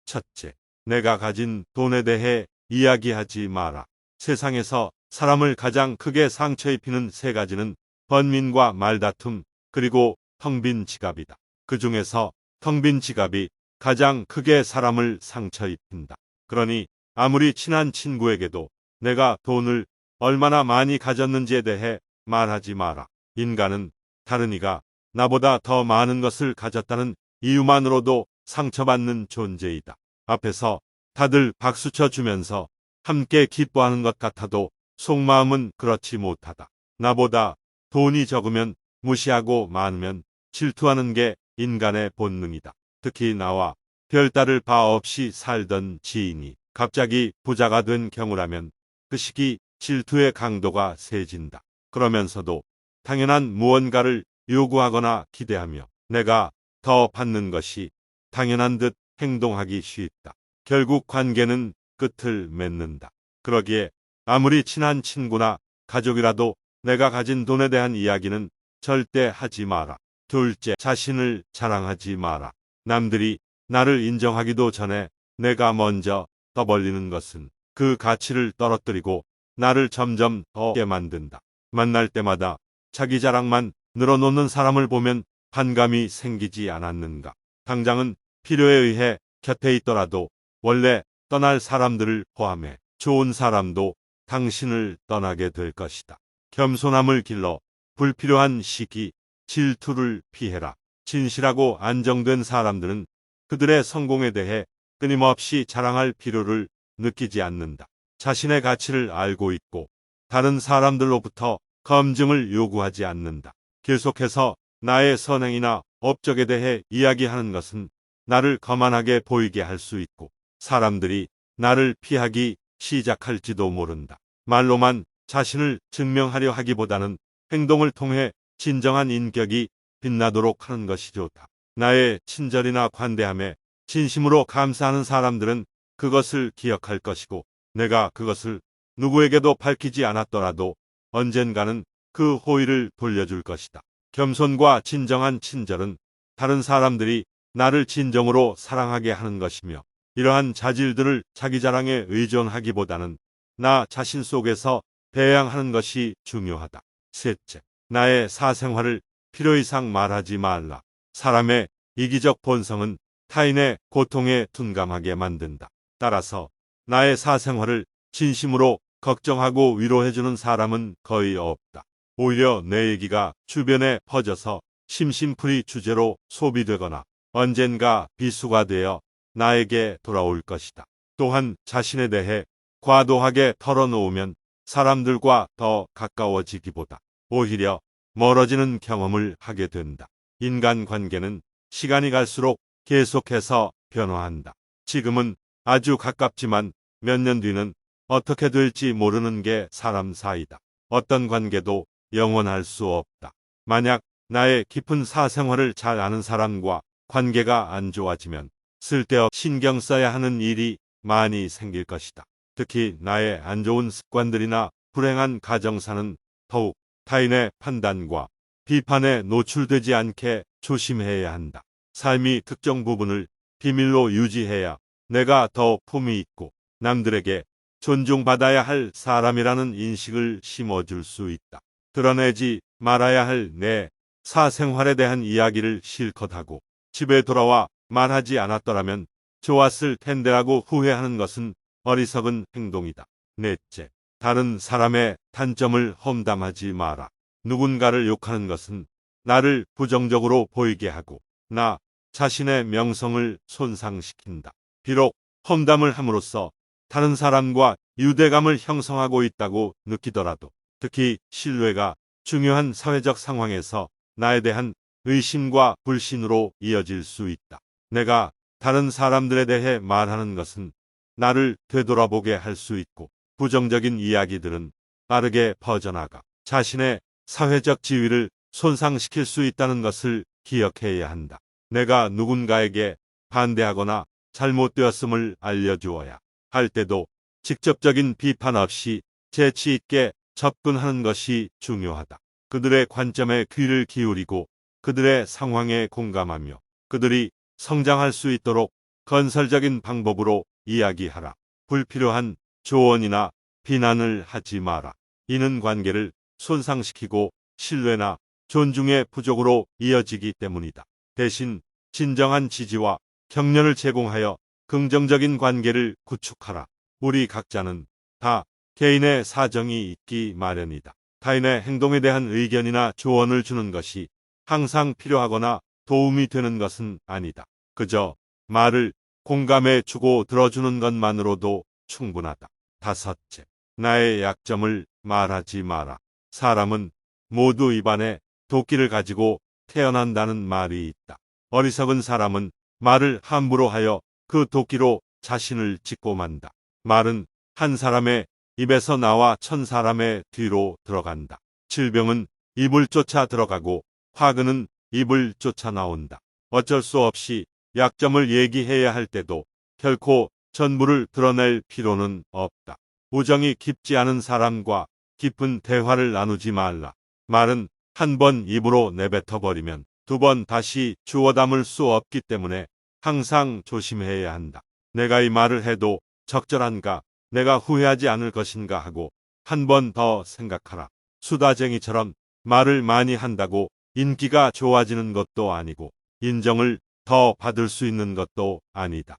첫째, 내가 가진 돈에 대해 이야기하지 마라. 세상에서 사람을 가장 크게 상처 입히는 세 가지는 번민과 말다툼, 그리고 텅 빈 지갑이다. 그 중에서 텅 빈 지갑이 가장 크게 사람을 상처 입힌다. 그러니 아무리 친한 친구에게도 내가 돈을 얼마나 많이 가졌는지에 대해 말하지 마라. 인간은 다른 이가 나보다 더 많은 것을 가졌다는 이유만으로도 상처받는 존재이다. 앞에서 다들 박수쳐 주면서 함께 기뻐하는 것 같아도 속마음은 그렇지 못하다. 나보다 돈이 적으면 무시하고 많으면 질투하는 게 인간의 본능이다. 특히 나와 별다를 바 없이 살던 지인이 갑자기 부자가 된 경우라면 그 시기 질투의 강도가 세진다. 그러면서도 당연한 무언가를 요구하거나 기대하며 내가 더 받는 것이 당연한 듯 행동하기 쉽다. 결국 관계는 끝을 맺는다. 그러기에 아무리 친한 친구나 가족이라도 내가 가진 돈에 대한 이야기는 절대 하지 마라. 둘째, 자신을 자랑하지 마라. 남들이 나를 인정하기도 전에 내가 먼저 떠벌리는 것은 그 가치를 떨어뜨리고 나를 점점 더 깨 만든다. 만날 때마다 자기 자랑만 늘어놓는 사람을 보면 반감이 생기지 않았는가. 당장은 필요에 의해 곁에 있더라도 원래 떠날 사람들을 포함해 좋은 사람도 당신을 떠나게 될 것이다. 겸손함을 길러 불필요한 시기, 질투를 피해라. 진실하고 안정된 사람들은 그들의 성공에 대해 끊임없이 자랑할 필요를 느끼지 않는다. 자신의 가치를 알고 있고 다른 사람들로부터 검증을 요구하지 않는다. 계속해서 나의 선행이나 업적에 대해 이야기하는 것은 나를 거만하게 보이게 할 수 있고 사람들이 나를 피하기 시작할지도 모른다. 말로만 자신을 증명하려 하기보다는 행동을 통해 진정한 인격이 빛나도록 하는 것이 좋다. 나의 친절이나 관대함에 진심으로 감사하는 사람들은 그것을 기억할 것이고 내가 그것을 누구에게도 밝히지 않았더라도 언젠가는 그 호의를 돌려줄 것이다. 겸손과 진정한 친절은 다른 사람들이 나를 진정으로 사랑하게 하는 것이며 이러한 자질들을 자기 자랑에 의존하기보다는 나 자신 속에서 배양하는 것이 중요하다. 셋째, 나의 사생활을 필요 이상 말하지 말라. 사람의 이기적 본성은 타인의 고통에 둔감하게 만든다. 따라서 나의 사생활을 진심으로 걱정하고 위로해주는 사람은 거의 없다. 오히려 내 얘기가 주변에 퍼져서 심심풀이 주제로 소비되거나 언젠가 비수가 되어 나에게 돌아올 것이다. 또한 자신에 대해 과도하게 털어놓으면 사람들과 더 가까워지기보다 오히려 멀어지는 경험을 하게 된다. 인간관계는 시간이 갈수록 계속해서 변화한다. 지금은 아주 가깝지만 몇 년 뒤는 어떻게 될지 모르는 게 사람 사이다. 어떤 관계도 영원할 수 없다. 만약 나의 깊은 사생활을 잘 아는 사람과 관계가 안 좋아지면 쓸데없이 신경 써야 하는 일이 많이 생길 것이다. 특히 나의 안 좋은 습관들이나 불행한 가정사는 더욱 타인의 판단과 비판에 노출되지 않게 조심해야 한다. 삶이 특정 부분을 비밀로 유지해야 내가 더 품위 있고 남들에게 존중받아야 할 사람이라는 인식을 심어줄 수 있다. 드러내지 말아야 할 내 사생활에 대한 이야기를 실컷 하고 집에 돌아와 말하지 않았더라면 좋았을 텐데라고 후회하는 것은 어리석은 행동이다. 넷째, 다른 사람의 단점을 험담하지 마라. 누군가를 욕하는 것은 나를 부정적으로 보이게 하고 나 자신의 명성을 손상시킨다. 비록 험담을 함으로써 다른 사람과 유대감을 형성하고 있다고 느끼더라도 특히 신뢰가 중요한 사회적 상황에서 나에 대한 의심과 불신으로 이어질 수 있다. 내가 다른 사람들에 대해 말하는 것은 나를 되돌아보게 할 수 있고 부정적인 이야기들은 빠르게 퍼져나가 자신의 사회적 지위를 손상시킬 수 있다는 것을 기억해야 한다. 내가 누군가에게 반대하거나 잘못되었음을 알려주어야 할 때도 직접적인 비판 없이 재치 있게 접근하는 것이 중요하다. 그들의 관점에 귀를 기울이고 그들의 상황에 공감하며 그들이 성장할 수 있도록 건설적인 방법으로 이야기하라. 불필요한 조언이나 비난을 하지 마라. 이는 관계를 손상시키고 신뢰나 존중의 부족으로 이어지기 때문이다. 대신 진정한 지지와 격려를 제공하여 긍정적인 관계를 구축하라. 우리 각자는 다 개인의 사정이 있기 마련이다. 타인의 행동에 대한 의견이나 조언을 주는 것이 항상 필요하거나 도움이 되는 것은 아니다. 그저 말을 공감해 주고 들어주는 것만으로도 충분하다. 다섯째, 나의 약점을 말하지 마라. 사람은 모두 입안에 도끼를 가지고 태어난다는 말이 있다. 어리석은 사람은 말을 함부로 하여 그 도끼로 자신을 찍고 만다. 말은 한 사람의 입에서 나와 천 사람의 뒤로 들어간다. 질병은 입을 쫓아 들어가고 화근은 입을 쫓아 나온다. 어쩔 수 없이 약점을 얘기해야 할 때도 결코 전부를 드러낼 필요는 없다. 우정이 깊지 않은 사람과 깊은 대화를 나누지 말라. 말은 한 번 입으로 내뱉어 버리면 두 번 다시 주워 담을 수 없기 때문에 항상 조심해야 한다. 내가 이 말을 해도 적절한가, 내가 후회하지 않을 것인가 하고 한 번 더 생각하라. 수다쟁이처럼 말을 많이 한다고 인기가 좋아지는 것도 아니고 인정을 더 받을 수 있는 것도 아니다.